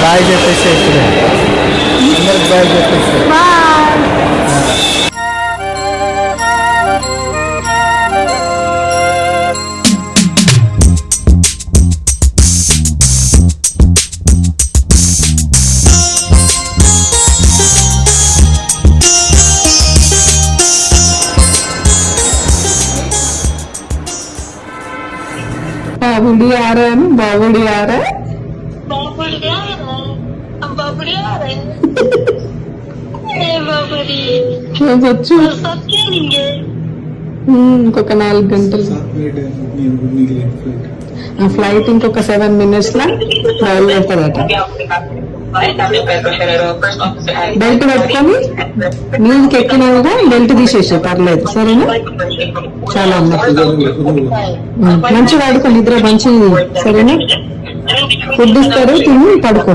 Bye చెప్పేసి ఇప్పుడు అందరికి బాయ్ చెప్పేసి बाबुड़ी आ रहा है ना, बाबुड़ी आ रहा है, बाबुड़ी आ रहा है, अब बाबुड़ी आ रहा है। बाबुड़ी बच्चू सब खेलेंगे। ఇంకొక 4 గంటలు ఆ ఫ్లైట్ ఇంకొక 7 minutes లా బయలుదేరుతుందట. బెల్ట్ పెట్టుకొని మీదికి ఎక్కినాక బెల్ట్ తీసేసి పర్లేదు, సరేనా? చాలా మంచిగా ఆడుకో, నిద్ర మంచిది, సరేనా? ఫుడ్ ఇస్తారు, తిని పడుకో.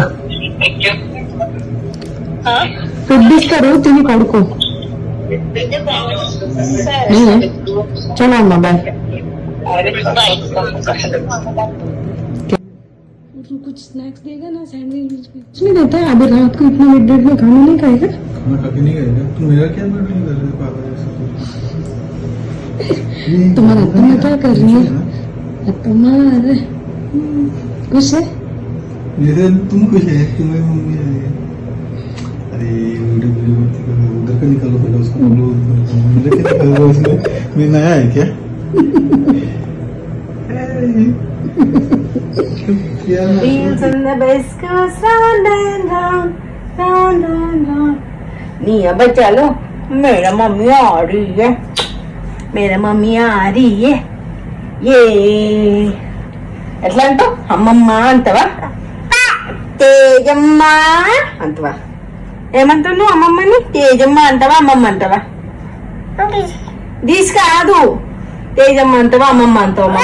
ఫుడ్ ఇస్తారు, తిని పడుకో. चलो अम्मा बाय। कुछ स्नैक्स देगा ना, सैंडविच कुछ नहीं देता है। अभी रात को इतना मिड में खाना नहीं खाएगा। खाना कभी नहीं खाएगा। तुम मेरा क्या नहीं कर रहे पापा जैसे? तुम्हारा अत्तम्मा क्या कर रही है? अत्तम्मा खुश है? मेरे तुम खुश है, तुम्हें मम्मी है। अरे वीडियो उधर का निकालो पहले, उसको बोलो मेरे क्या निकालो उसमें। मैं नया है क्या? Wheels on the bus goes round and round, round and round. नहीं अब चलो, मेरा मम्मी आ रही है, मेरा मम्मी आ रही है. ये ఎట్లా అంటావు? అమ్మమ్మ అంటవా, తేజమ్మ అంటవా? ఏమంటావు నువ్వు అమ్మమ్మని? తేజమ్మ అంటవా, అమ్మమ్మ అంటవా? దిస్ కాదు, తేజమ్మ అంటవా, అమ్మమ్మ అంటావా?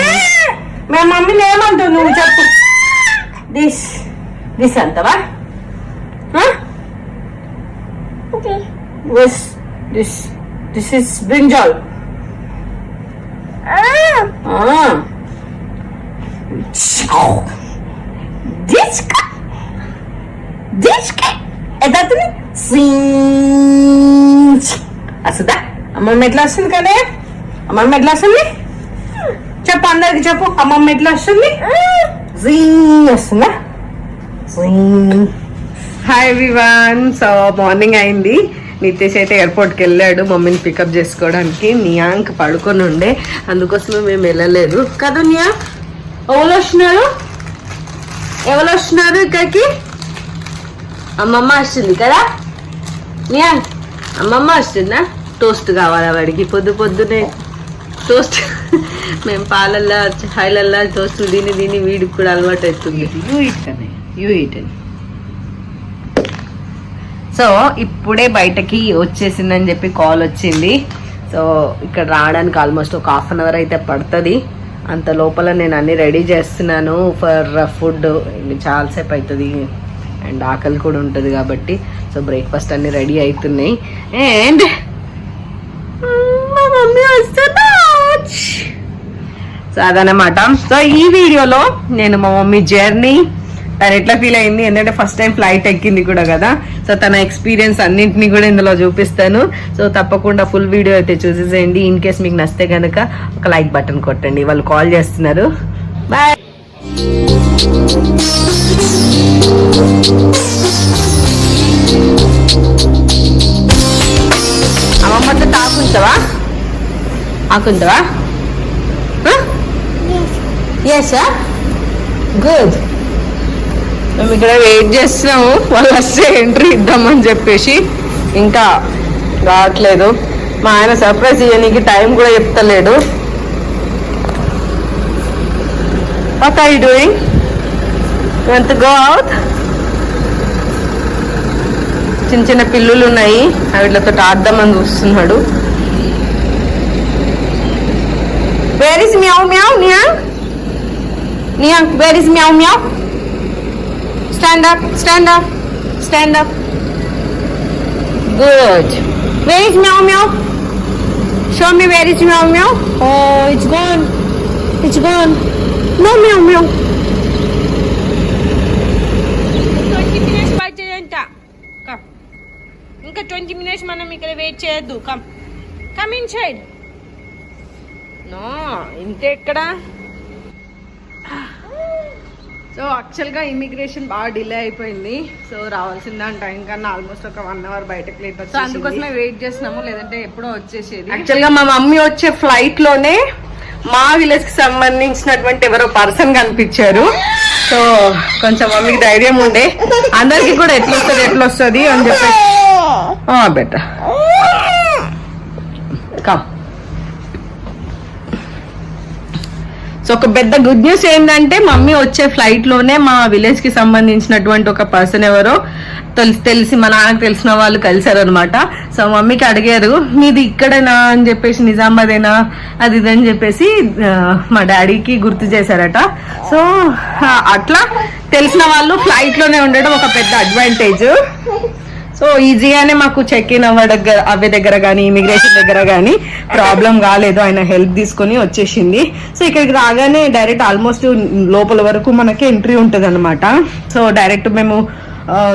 మా మమ్మీని ఏమంటావు నువ్వు చెప్పు? దిస్ దిస్ అంటవా? This this is brinjal. Disca disca ఎదతని సించ్ అసదా. అమ్మమ్మ ఎట్లా వస్తుంది కదా? అమ్మమ్మ ఎట్లా వస్తుంది చెప్పు, అందరికి చెప్పు. అమ్మమ్మ ఎట్లా వస్తుంది? జింగ్ వస్తుందా? Hi everyone. సో మార్నింగ్ అయింది, నితేష్ అయితే ఎయిర్పోర్ట్కి వెళ్ళాడు మమ్మీని పికప్ చేసుకోవడానికి. నియాంక్ పడుకొని ఉండే, అందుకోసమే మేము వెళ్ళలేదు కదా. నియాంక్ ఎవరు వస్తున్నారు? ఎవరు వస్తున్నారు ఇక్కడికి? అమ్మమ్మ వస్తుంది కదా. నియాంక్ అమ్మమ్మ వస్తుందా? టోస్ట్ కావాలా వాడికి? పొద్దునే టోస్ట్ మేము పాలల్లా హాయిలల్లా టోస్ట్ దీని వీడికి కూడా అలవాటు అవుతుంది. యూ ఈట్ అని. సో ఇప్పుడే బయటకి వచ్చేసిందని చెప్పి కాల్ వచ్చింది. సో ఇక్కడ రావడానికి ఆల్మోస్ట్ ఒక 1/2 hour అయితే పడుతుంది. అంత లోపల నేను అన్ని రెడీ చేస్తున్నాను ఫర్ ఫుడ్. చాలాసేపు అవుతుంది అండ్ ఆకలి కూడా ఉంటుంది కాబట్టి. సో బ్రేక్ఫాస్ట్ అన్ని రెడీ అవుతున్నాయి అండ్ మా మమ్మీ వస్తున్నా. సో అదనమాట. సో ఈ వీడియోలో నేను మా మమ్మీ జర్నీ, తను ఎట్లా ఫీల్ అయింది, ఎందుకంటే ఫస్ట్ టైం ఫ్లైట్ ఎక్కింది కూడా కదా. సో తన ఎక్స్పీరియన్స్ అన్నింటినీ కూడా ఇందులో చూపిస్తాను. సో తప్పకుండా ఫుల్ వీడియో అయితే చూసేసేయండి. ఇన్ కేస్ మీకు నచ్చితే కనుక ఒక లైక్ బటన్ కొట్టండి. వాళ్ళు కాల్ చేస్తున్నారు. బాయ్. అమ్మమ్మతో తాకుంటావా? ఆకుంటావా? Yes good. మేము ఇక్కడ వెయిట్ చేస్తున్నాము, వాళ్ళు వస్తే ఎంట్రీ ఇద్దామని చెప్పేసి. ఇంకా రావట్లేదు. మా ఆయన సర్ప్రైజ్ ఇవ్వడానికి టైం కూడా చెప్తలేడు. What are you doing? You want to go out? చిన్న చిన్న పిల్లులు ఉన్నాయి, వీళ్ళతో ఆడదామని చూస్తున్నాడు. వేర్ ఇస్ మ్యావ్ మ్యావ్? నియాంక్ నియాంక్ వేర్ ఇస్ మ్యావ్ మ్యావ్? Stand up, stand up, stand up. Good. Where is Meow Meow? Show me where is Meow Meow. Oh, it's gone. It's gone. No Meow Meow. Nitesh మనం ఇక్కడ వెయిట్ చేయొద్దు. Come in side. నో ఇంకెక్కడ. So యాక్చువల్గా immigration బాగా delay అయిపోయింది. So రావాల్సిన time కన్నా almost ఒక 1 hour బయటకు లేట్. సో అందుకోసమే వెయిట్ చేస్తున్నాము, లేదంటే ఎప్పుడో వచ్చేసేది. యాక్చువల్గా మా మమ్మీ వచ్చే ఫ్లైట్ లోనే మా విలేజ్ కి సంబంధించినటువంటి ఎవరో పర్సన్ కనిపించారు. సో కొంచెం మమ్మీకి ధైర్యం ఉండే, అందరికి కూడా ఎట్లొస్తుంది అని చెప్పేసి బెట కమ్. సో ఒక పెద్ద గుడ్ న్యూస్ ఏంటంటే మమ్మీ వచ్చే ఫ్లైట్ లోనే మా విలేజ్ కి సంబంధించినటువంటి ఒక పర్సన్ ఎవరో తెలిసి మా నాన్నకు తెలిసిన వాళ్ళు కలిసారు అనమాట. సో మమ్మీకి అడిగారు మీది ఇక్కడేనా అని చెప్పేసి, నిజామాబాదేనా అది ఇదని చెప్పేసి మా డాడీకి గుర్తు చేశారట. సో అట్లా తెలిసిన వాళ్ళు ఫ్లైట్ లోనే ఉండడం ఒక పెద్ద అడ్వాంటేజ్. సో ఈజీగానే మాకు చెక్ ఇన్ అవ్వే దగ్గర కానీ ఇమిగ్రేషన్ దగ్గర కానీ ప్రాబ్లం కాలేదు. ఆయన హెల్ప్ తీసుకుని వచ్చేసింది. సో ఇక్కడికి రాగానే డైరెక్ట్ ఆల్మోస్ట్ లోపల వరకు మనకి ఎంట్రీ ఉంటుంది అనమాట. సో డైరెక్ట్ మేము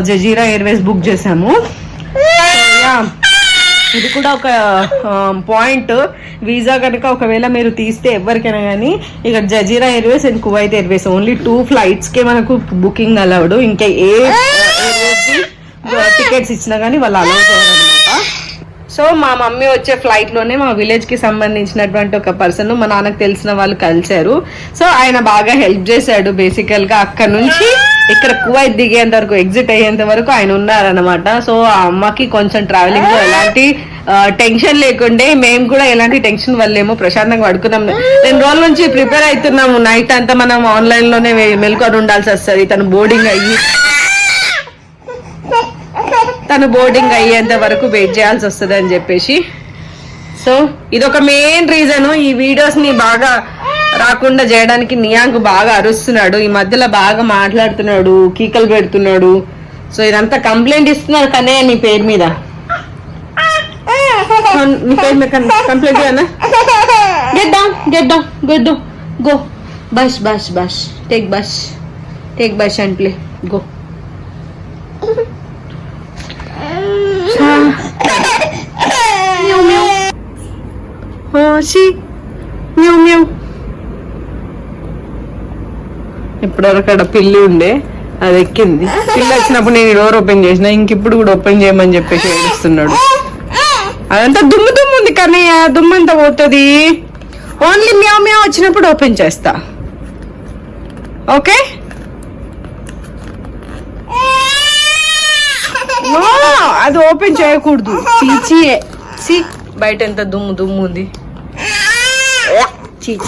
జజీరా ఎయిర్వేస్ బుక్ చేసాము. ఇది కూడా ఒక పాయింట్. వీసా కనుక ఒకవేళ మీరు తీస్తే ఎవరికైనా కానీ ఇక్కడ Jazeera Airways and Kuwait Airways only 2 flights కే మనకు బుకింగ్ అలౌడ్. ఇంకా ఏ ఎయిర్వేస్ టికెట్స్ ఇచ్చినా కానీ వాళ్ళు అలౌ చేయరు అనమాట. సో మా మమ్మీ వచ్చే ఫ్లైట్ లోనే మా విలేజ్ కి సంబంధించినటువంటి ఒక పర్సన్ మా నాన్నకు తెలిసిన వాళ్ళు కలిశారు. సో ఆయన బాగా హెల్ప్ చేశాడు. బేసికల్ గా అక్కడ నుంచి ఇక్కడ కువైత్ దిగేంత వరకు, ఎగ్జిట్ అయ్యేంత వరకు ఆయన ఉన్నారనమాట. సో ఆ అమ్మకి కొంచెం ట్రావెలింగ్ లో ఎలాంటి టెన్షన్ లేకుండే, మేము కూడా ఎలాంటి టెన్షన్ వల్లేమో ప్రశాంతంగా పడుకున్నాం. 2 రోజుల నుంచి ప్రిపేర్ అవుతున్నాము. నైట్ అంతా మనం ఆన్లైన్ లోనే మెల్కొని ఉండాల్సి వస్తుంది. తను బోర్డింగ్ అయ్యేంత వరకు వెయిట్ చేయాల్సి వస్తుంది అని చెప్పేసి. సో ఇదొక మెయిన్ రీజన్ ఈ వీడియోస్ ని బాగా రాకుండా చేయడానికి. నియాంక్ బాగా అరుస్తున్నాడు ఈ మధ్యలో, బాగా మాట్లాడుతున్నాడు, కీకలు పెడుతున్నాడు. సో ఇదంతా కంప్లైంట్ ఇస్తున్నారు కనే నీ పేరు మీద. నీ పేరు మీద కంప్లైంట్ ఇవ్వనా? Get down go. Bus take bus and play go. ఇప్పటివరకు అక్కడ పిల్లి ఉండే, అది ఎక్కింది. పిల్లి వచ్చినప్పుడు నేను డోర్ ఓపెన్ చేసిన, ఇంకిప్పుడు కూడా ఓపెన్ చేయమని చెప్పేసి ఏడుస్తున్నాడు. అదంతా దుమ్ము ఉంది కానీ ఆ దుమ్ము అంతా పోతుంది. ఓన్లీ మ్యావ్ వచ్చినప్పుడు ఓపెన్ చేస్తా. ఓకే, అది ఓపెన్ చేయకూడదు. చీచి బయట ఎంత దుమ్ము ఉంది. చీచి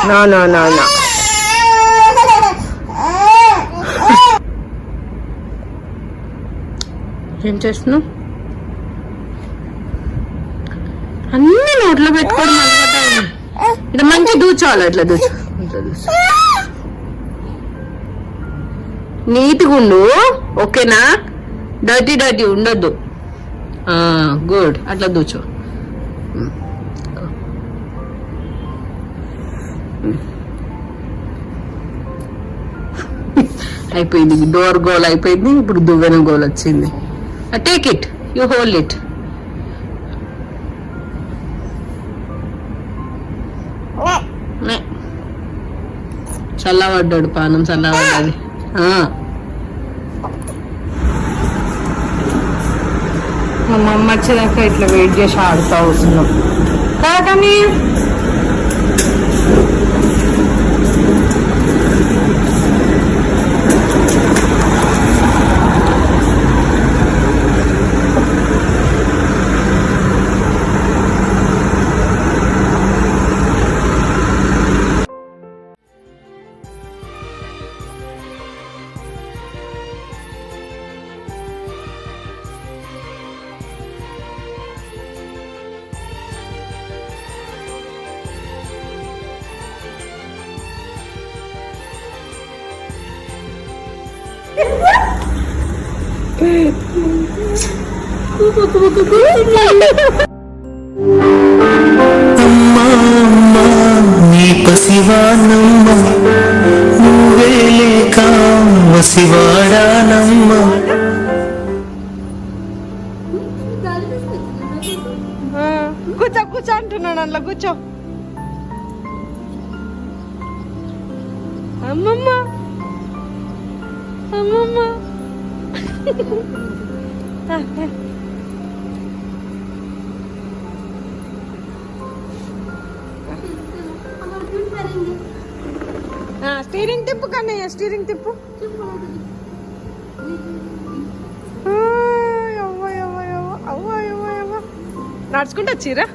నా ఏం చేస్తున్నావు? అన్ని నోట్లో పెట్టుకోవడం అలవాటు. ఇట్లా మంచి దూచోవాలి, అట్లా దూచు. నీట్గా ఉండు, ఓకేనా? డర్టీ ఉండొద్దు. గుడ్, అట్లా దూచు. అయిపోయింది, డోర్ గోల్ అయిపోయింది. ఇప్పుడు దువ్వెన గోల్ వచ్చింది. Take it, you hold it. చల్లబడ్డాడు, పానం చల్లబడ్డది. మా అమ్మ వచ్చేదాకా ఇట్లా వెయిట్ చేసి ఆడుతూ వస్తున్నాం కానీ అమ్మా అమ్మా నీ పసివానమ్మ, నువ్వే లేక వసివాడానమ్మ. కూర్చో. అమ్మమ్మ అమ్మమ్మ స్టీరింగ్ తిప్పు కానీ స్టీరింగ్ తిప్పు. నడుచుకుంటూ వచ్చిరా?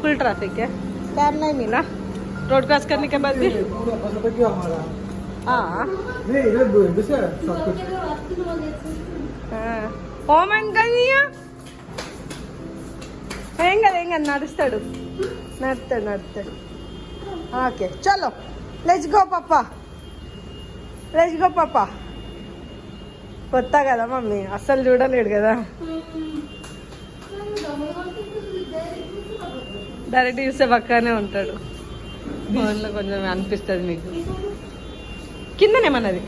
फुल ट्रैफिक है, टाइम नहीं मिला रोड क्रॉस करने के बाद भी. నడుస్తాడు నడుస్తాడు నడుస్తాడు. ఓకే చలో లెట్స్ గో పాపా, లెట్స్ గో పాపా. కొత్త కదా మమ్మీ, అస్సలు చూడలేడు కదా. డైరెక్ట్ చూస్తే పక్కనే ఉంటాడు. ఫోన్లో కొంచెం అనిపిస్తుంది మీకు. కిందనేమన్నది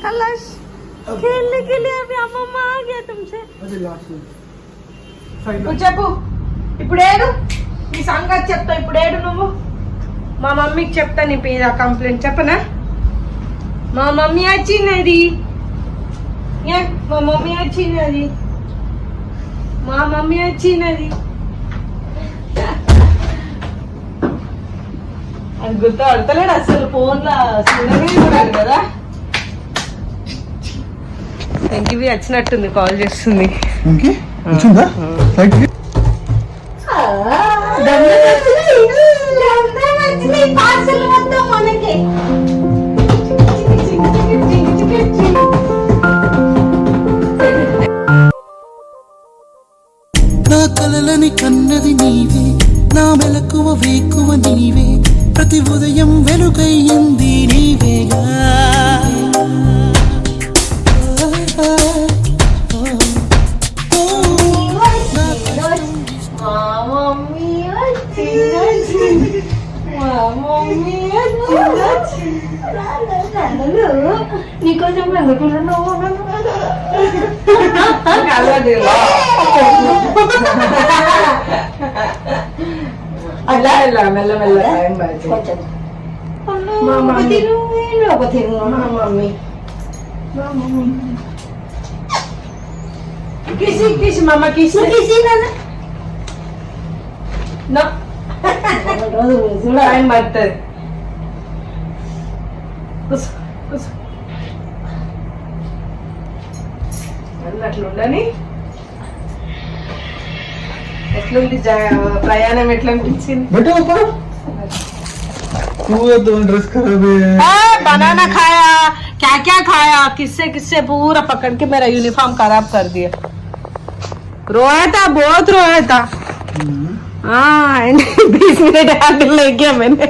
కలాష్ खेलने के लिए अभी अम्मा आ गया तुमसे. చెప్పు ఇప్పుడు ఏడు నీ సంగతి చెప్తా. ఇప్పుడు ఏడు నువ్వు మా మమ్మీకి చెప్తా నీ మీద కంప్లైంట్. చెప్పనా? మా మమ్మీ వచ్చినది, మా మమ్మీ వచ్చినది, మా మమ్మీ వచ్చినది. అది గుర్తుపడతలేడు అసలు, ఫోన్లో చూడలేదు కదా. ఇంటివి వచ్చినట్టుంది, కాల్ చేస్తుంది. నా కలలని కన్నది నీవే, నా మెలకువ వేకువ నీవే, ప్రతి ఉదయం వెలుగయ్యింది నీవేగా. నీకోసం అలా మెల్ల మెల్ల కిసి కిసి మామ కిసి కిసి నా టైం పడుతుంది. అట్లుండని. ఎట్లుంది ప్రయాణం, ఎట్లా అనిపించింది? बनाना खाया, क्या क्या खाया, किससे किससे पूरा पकड़ के मेरा यूनिफॉर्म खराब कर दिया. रोया था, बहुत रोया था. हाँ 20 मिनट आगे ले गया मैंने.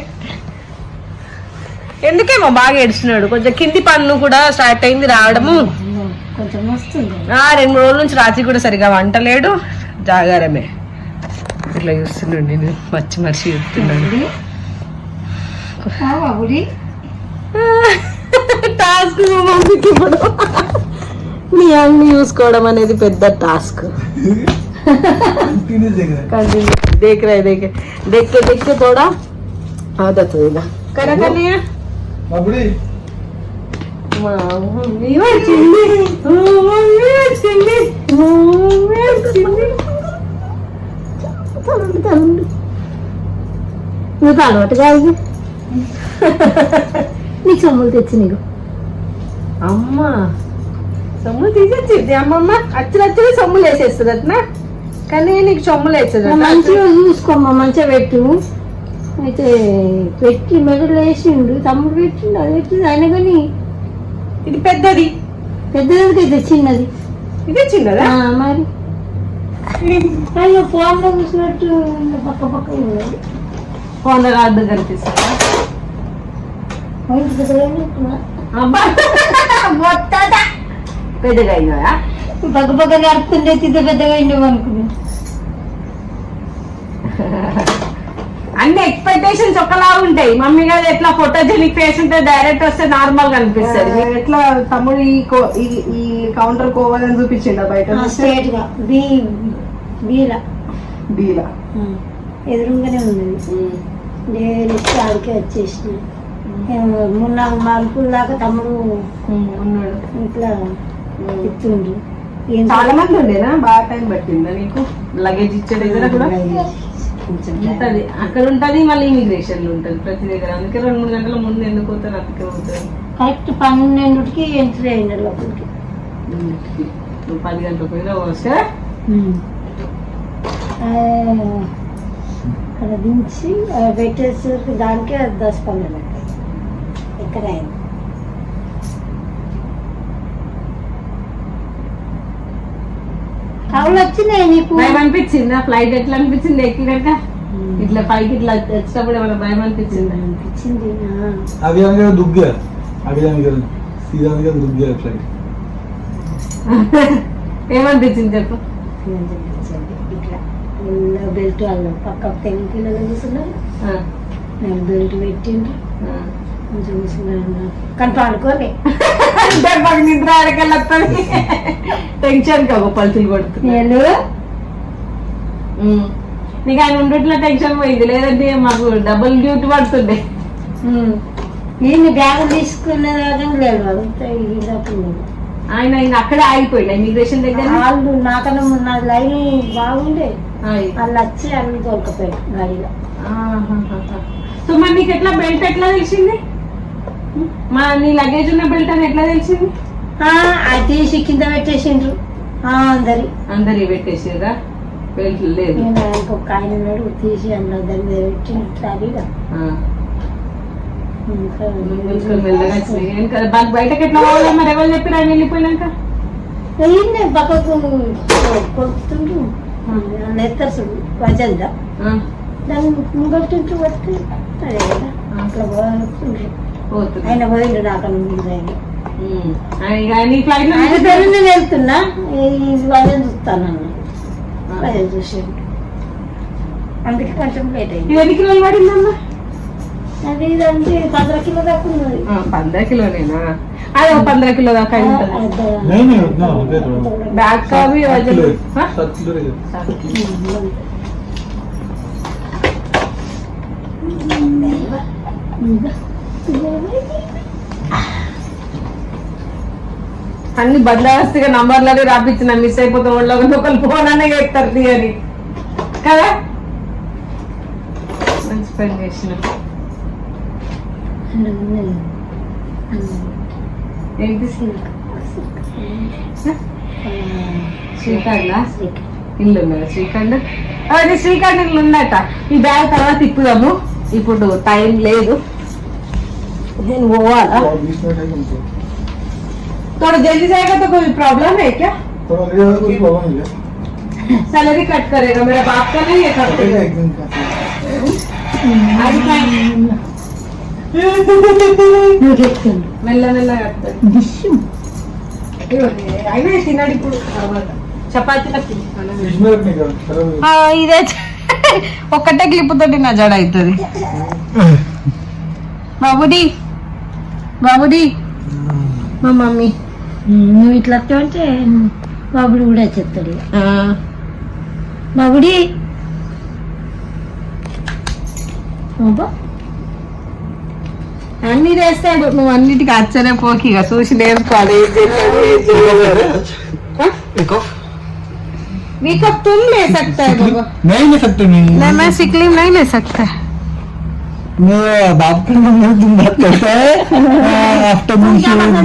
ఎందుకేమో బాగా ఏడుస్తున్నాడు. కొంచెం కింది పన్ను కూడా స్టార్ట్ అయింది రావడము. 2-3 రోజుల నుంచి రాత్రి కూడా సరిగా వంటలేడు, జాగారమే. ఇట్లా చూస్తున్నాడు, నేను మర్చి చెప్తున్నాడు. టాస్క్ మమ్మీకి ఇప్పుడు నీ అన్ని చూసుకోవడం అనేది పెద్ద టాస్క్. देख रहे देख के थोड़ा आदत होगा. करा करनी है मम्मी వచ్చింది, మమ్మీ వచ్చింది, మమ్మీ వచ్చింది. నువ్వు అలవాటు కాదు. నీకు సొమ్ములు తెచ్చి నీకు అమ్మ సొమ్ములు తీసేచ్చింది అమ్మమ్మ. అచ్చులచ్చులు సొమ్ములు వేసేస్తుంది అట్నా, కానీ నీకు సొమ్ములు వేస్తుంది. మంచిగా చూసుకోమ్మా, మంచిగా పెట్టు. అయితే పెట్టి మెడలు వేసిండు, తమ్ముడు పెట్టిండు, అది పెట్టింది ఆయన. కానీ ఇది పెద్దది, పెద్దది చిన్నది, ఇదే చిన్నదా మరి. ఫోన్లో చూసినట్టు పక్క పక్క ఫోన్లో అర్థం కనిపిస్తుందా? పెద్దగా అయినా పక్క పక్క నడుపుతుండే తిద్ద పెద్దగా అయినావు అనుకున్నా. అన్ని ఎక్స్పెక్టేషన్స్ ఒకలా ఉంటాయి. మమ్మీ గారు ఎట్లా ఫోటోజెనిక్ ఫేస్ ఉంటే డైరెక్ట్ వస్తే నార్మల్ గా అనిపిస్తుంది. ఎట్లా తమ్ముడు ఈ కౌంటర్ కోవాలని చూపించిండ బయట స్ట్రేట్ గా బీలా ఎదురుగానే ఉన్నది. నేను ఆడికే వచ్చేసిన 3-4 మార్కుల దాకా తమ్ముడు ఉన్నాడు ఇట్లా ఇస్తుండ్రు. చాలా మంది ఉండేనా? బాగా టైం పట్టిందా నీకు లగేజ్ ఇచ్చే దగ్గర కూడా? ఉంటది అక్కడ ఉంటది, మళ్ళీ ఇమిగ్రేషన్ లో ఉంటది ప్రతి దగ్గర. అందుకే 2-3 గంటల ముందు ఎందుకు పోతారు, అందుకే పోతారు. కరెక్ట్ 12కి ఎంట్రీ అయిన లోపలికి. నువ్వు 10 గంటలకు పోయినా వస్తే అక్కడ దించి పెట్టేసరికి దానికే 10-15 గంటలు ఎక్కడ అయింది. కవులు వచ్చినాయి నీకు? భయం అనిపించిందా? ఫ్లైట్ ఎట్లా అనిపించింది ఎక్కినాక? ఇట్లా పైకి ఇట్లా వచ్చినప్పుడు ఏమైనా భయం అనిపించింది? అనిపించింది. అవి దుగ్గా దుగ్గా ఫ్లైట్ ఏమనిపించింది చెప్పు? ఇట్లా బెల్ట్ వాళ్ళు పక్క తెలుగు పిల్లలు కూర్చున్నారు, నేను బెల్ట్ పెట్టిండ్రు కొంచెం కూర్చున్నారు. కానీ పండుకోలే, అంటే మాకు నిద్ర ఆడకెళ్ళి టెన్షన్ కావు పల్సులు కొడుతుంది. నీకు ఆయన ఉండట్లో టెన్షన్ పోయింది, లేదంటే మాకు డబుల్ డ్యూటీ పడుతుండే. నేను బ్యాగ్ తీసుకునేదాకా లేదు ఆయన అక్కడే ఆగిపోయింది ఇమిగ్రేషన్ దగ్గర. వాళ్ళు నాకన్నా నా లైన్ బాగుండే, వాళ్ళు వచ్చి అన్ని తోలుకపోయారు గాడిలో. సో మరి నీకు ఎట్లా బెల్ట్ ఎట్లా తెలిసింది? మా నీ లగేజ్ ఉన్న బెల్ట్ అని ఎట్లా తెలిసింది? అది తీసి కింద పెట్టేసిండ్రు అందరి పెట్టేసిరా బెల్ట్ లేదు. ఇంకొక ఆయన ఉన్నాడు తీసి అందరి దాని మీద పెట్టి ట్రాలీగా బయటకి ఎట్లా పోవాలి మరి? ఎవరు చెప్పిరా ఆయన వెళ్ళిపోయినాక? పక్కకు కొడుతుండ్రు నెత్తరు వజందా దాన్ని ముంగొట్టుంటూ పట్టి అదే కదా అట్లా పోతుండ్రు. ఆయన పోయిండు నాకన్నా ఆయన నేను వెళ్తున్నా వజన్ చూస్తానన్నా వజన్ చూసాడు, అందుకే కొంచెం లేట్ అయింది. 20 కిలోలు పడిందమ్మా? అది ఇదంటే 15 కిలో దాకా ఉన్నది. 15 కిలోనేనా? అది 15 కిలో దాకా బ్యాగ్ కావి వజన్ అన్ని బందోబస్తుగా నంబర్లని రాపించిన మిస్ అయిపోతే వాళ్ళు ఒకరు ఫోన్ అనే చెప్తారు తీయని కదా. మంచి పని చేసిన. ఏంటి శ్రీకాండ ఇల్లు ఉన్నదా? శ్రీకాండ్ అది శ్రీకాండ్ ఇల్లు ఉందట. ఈ బ్యాగ్ తర్వాత తిప్పుదాము, ఇప్పుడు టైం లేదు. నేను పోవాలా? थोड़ा जल्दी जाएगा तो कोई प्रॉब्लम है क्या? कोई प्रॉब्लम नहीं है, सैलरी कट करेगा, मेरा बाप का नहीं है करते। మెల్ల మెల్ల అయినా తిన్నాడు ఇప్పుడు చపాతీలకు. ఇదే ఒక్కటే క్లిప్ తోటి నా జడ అవుతుంది. బాబుడి బాబుడి మా మమ్మీ నువ్వు ఇట్లా అంటే బాబుడి కూడా చెప్తాడు. బాబుడి అన్ని చేస్తాడు, నువ్వు అన్నిటికీ ఆశ్చర్యపోకి ఇక చూసి నేర్చుకోవాలి. वीकअप तुम ले सकता है बाबा? नहीं ले सकते, नहीं मैं सिक लीव नहीं ले सकता। मेरा बाप का नंबर तुम बात करता है आफ्टरनून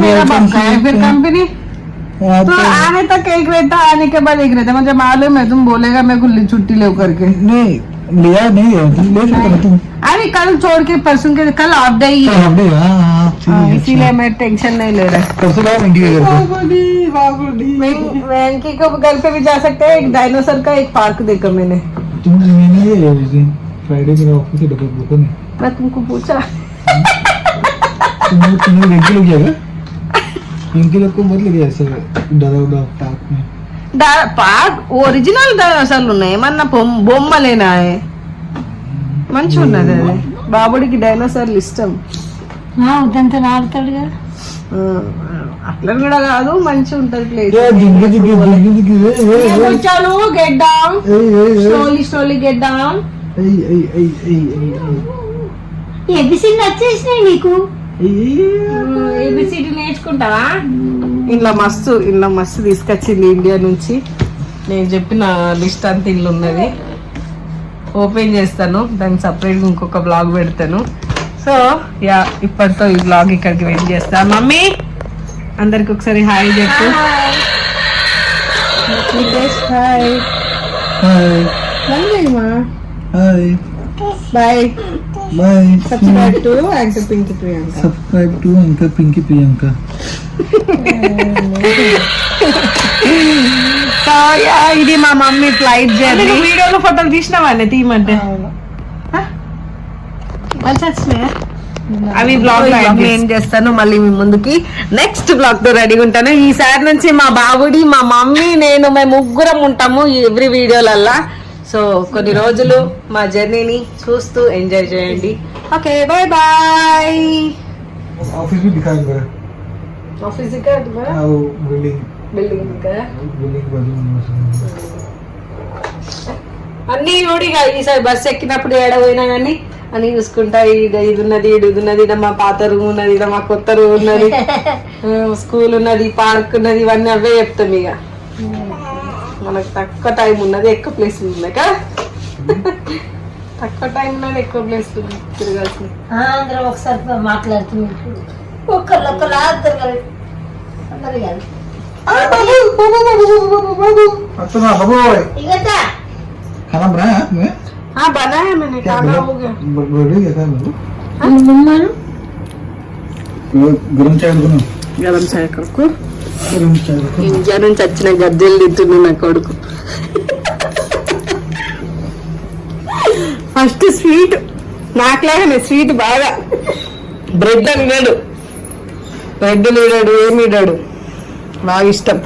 मेरा बाप का है फिर कंपनी तो आने तक एक रहता, आने के बाद एक रहता। मुझे मालूम है तुम बोलेगा मेरे को छुट्टी ले करके। नहीं लिया नहीं है, ले सकते तुम। अरे कल छोड़ के परसों के कल ऑफ डे ही है, इसीलिए मैं टेंशन नहीं ले रहा। परसों वेंकी को घर पे भी जा सकते हैं। एक डायनासोर का एक पार्क देखा मैंने। फ्राइडे मेरा ऑफिस से डबल बुक नहीं, मैं तुमको पूछा तुमने वेंकी लोग गया क्या? वेंकी लोग को मत ले गया ऐसे डरा उड़ा पार्क में। పార్క్ ఒరిజినల్ డైనోసార్లు ఉన్నాయి, ఏమన్నా బొమ్మలేనా? మంచిగా ఉన్నది అది. బాబుడికి డైనోసార్లు ఇష్టం. వద్దంతా ఆడతాడుగా. అట్లా కూడా కాదు, మంచిగా ఉంటది place. Get down slowly get down. A B C D వచ్చేసినాయి నీకు. ఏబిసిడి నేర్చుకుంటావా? ఇంట్లో మస్తు తీసుకొచ్చింది ఇండియా నుంచి. నేను చెప్పిన లిస్ట్ అంతా ఇల్లు ఉన్నది. ఓపెన్ చేస్తాను, దానికి సపరేట్గా ఇంకొక బ్లాగ్ పెడతాను. సో యా, ఇప్పటితో ఈ బ్లాగ్ ఇక్కడికి వెయిట్ చేస్తా. మమ్మీ అందరికి ఒకసారి హాయ్ చెప్పు. Hi bye. Subscribe to anchor Pinky Priyanka. ఇది మా మమ్మీ ఫ్లైట్ జర్నీ. వీడియోలో ఫోటోలు తీసినావాన్ని తీయమంటే మంచి వచ్చినాయా? అవి బ్లాగ్ ఏం చేస్తాను మళ్ళీ మీ ముందుకి నెక్స్ట్ బ్లాగ్ తో రెడీగా ఉంటాను. ఈసారి నుంచి మా బాబుడి, మా మమ్మీ, నేను మేము ముగ్గురం ఉంటాము ఎవ్రీ వీడియోలల్లా. సో కొన్ని రోజులు మా జర్నీని చూస్తూ ఎంజాయ్ చేయండి. Okay bye bye. ऑफिस भी दिखाया मेरा ऑफिस दिखा तुम्हारा वो बिल्डिंग दिखा बाजू में అన్ని చూడిగా ఈసారి బస్సు ఎక్కినప్పుడు ఏడపోయినా కానీ అని చూసుకుంటా. ఇది ఉన్నది, ఇది ఉన్నది, ఇడ మా పాత రూమ్ ఉన్నది, ఇడ మా కొత్త రూమ్ ఉన్నది, స్కూల్ ఉన్నది, పార్క్ ఉన్నది, ఇవన్నీ అవే చెప్తాం. ఇక మనకు తక్కువ టైం ఉన్నది, ఎక్కువ ప్లేస్లు ఉన్నాయి కదా. తక్కువ టైం ఉన్నది, ఎక్కువ ప్లేస్లు తిరగాల్సింది. అందరూ ఒకసారి మాట్లాడుతుంది. ఒకళ్ళు అందరు अच्छा बाबू खाना बनाया तुम्हें? हाँ बनाया मैंने, खाना हो गया. बर्थडे क्या था बाबू? गरम चाय बनाओ. గరం చాయ్ కొడుకు. गरम चाय रखो. ఇండియా నుంచి వచ్చిన గజ్జలు తింటున్నా నా కొడుకు. ఫస్ట్ స్వీట్ నాకులాగానే స్వీట్ బాగా. బ్రెడ్ అన్నాడు, బ్రెడ్ నీడాడు, ఏమి నీడాడు, బాగా ఇష్టం.